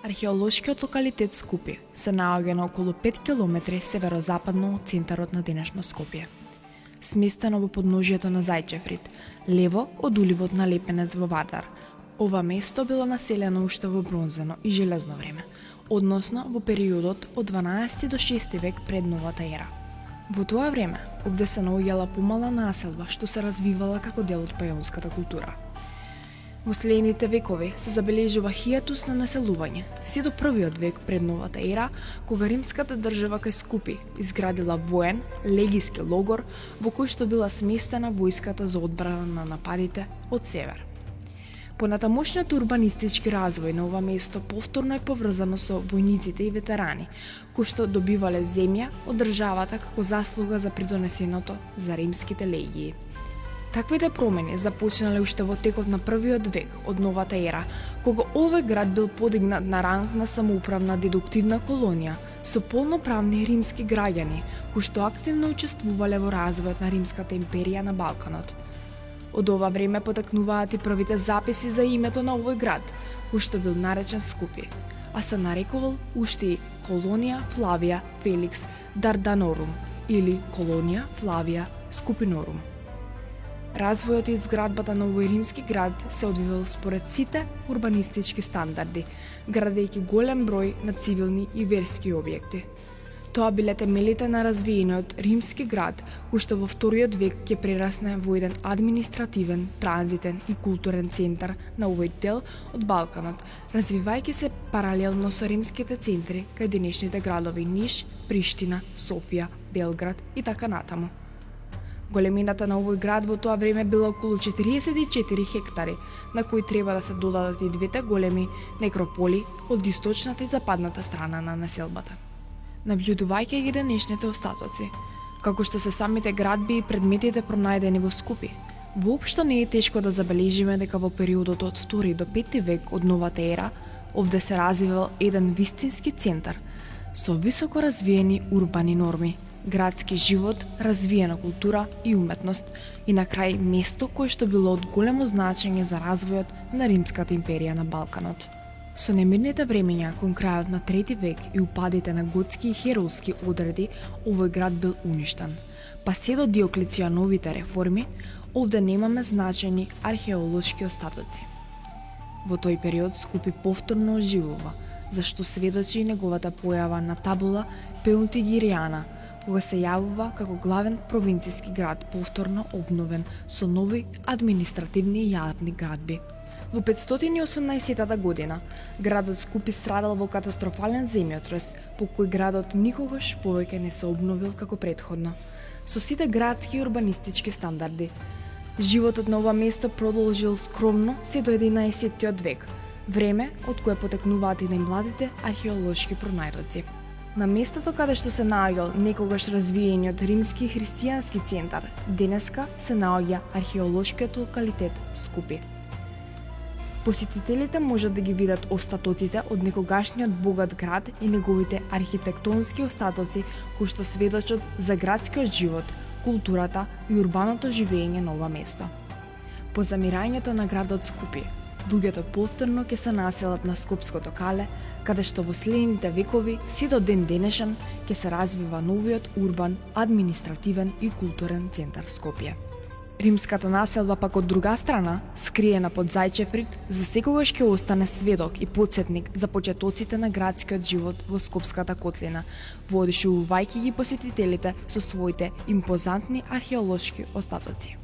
Археолошкиот локалитет Скупи се наоѓа на околу 5 км северозападно од центарот на денешно Скопје. Сместено во подножието на Зајчеврид, лево од уливот на Лепенец во Вардар. Ова место било населено уште во бронзено и железно време, односно во периодот од 12 до 6 век пред новата ера. Во тоа време, овде се наоѓала помала населба што се развивала како дел од пајонската култура. Во следните векови се забележува хијатус на населување, се до првиот век пред новата ера, кога римската држава кај Скупи изградила воен, легиски логор во кој што била сместена војската за одбрана на нападите од север. Понатамошниот урбанистички развој на ова место повторно е поврзано со војниците и ветерани, кои што добивале земја од државата како заслуга за придонесеното за римските легии. Таквите промени започнале уште во текот на првиот век од новата ера, кога овој град бил подигнат на ранг на самоуправна дедуктивна колонија со полноправни римски граѓани, кои што активно учествувале во развојот на Римската империја на Балканот. Од ова време потекнуваат и првите записи за името на овој град, кој што бил наречен Скупи, а се нарекувал уште и Колонија Флавија Феликс Дарданорум или Колонија Флавија Скупинорум. Развојот и изградбата на овој римски град се одвивал според сите урбанистички стандарди, градејќи голем број на цивилни и верски објекти. Тоа биле темелите на развиениот римски град, кој што во вториот век ќе прерасне во еден административен, транзитен и културен центар на овој дел од Балканот, развивајќи се паралелно со римските центри кај денешните градови Ниш, Приштина, Софија, Белград и така натаму. Големината на овој град во тоа време била околу 44 хектари, на кои треба да се додадат и двете големи некрополи од источната и западната страна на населбата. Наблюдувајќи ги денешните остатоци, како што се самите градби и предметите пронајдени во Скупи, воопшто не е тешко да забележиме дека во периодот од 2 до 5 век од новата ера, овде се развивал еден вистински центар со високо развиени урбани норми, градски живот, развиена култура и уметност и на крај место кое што било од големо значење за развојот на Римската империја на Балканот. Со немирните времења кон крајот на 3 век и упадите на готски и херолски одреди, овој град бил уништен. Па се до Диоклецијановите реформи, овде немаме значени археолошки остатоци. Во тој период Скупи повторно оживува, зашто сведочи неговата појава на табула Пеунтигиријана, кога се јавува како главен провинцијски град повторно обновен со нови административни и јавни градби. Во 518 година, градот Скупи страдал во катастрофален земјотрес, по кој градот никогаш повеќе не се обновил како претходно, со сите градски и урбанистички стандарди. Животот на ова место продолжил скромно се до 11 век, време од кое потекнуваат и најмладите археолошки пронајдоци. На местото каде што се наоѓал некогаш развиениот римски и христијански центар, денеска се наоѓа археолошкиот локалитет Скупи. Посетителите можат да ги видат остатоците од некогашниот богат град и неговите архитектонски остатоци кои што сведочат за градскиот живот, културата и урбаното живење на ова место. По замирањето на градот Скупи, луѓето повторно ќе се населат на Скопското кале, каде што во следните векови се до ден денешен ќе се развива новиот урбан, административен и културен центар Скопје. Римската населба пак од друга страна, скриена под Зајчеврид, за секогаш ќе остане сведок и потсетник за почетоците на градскиот живот во Скопската котлина, воодушевувајќи ги посетителите со своите импозантни археолошки остатоци.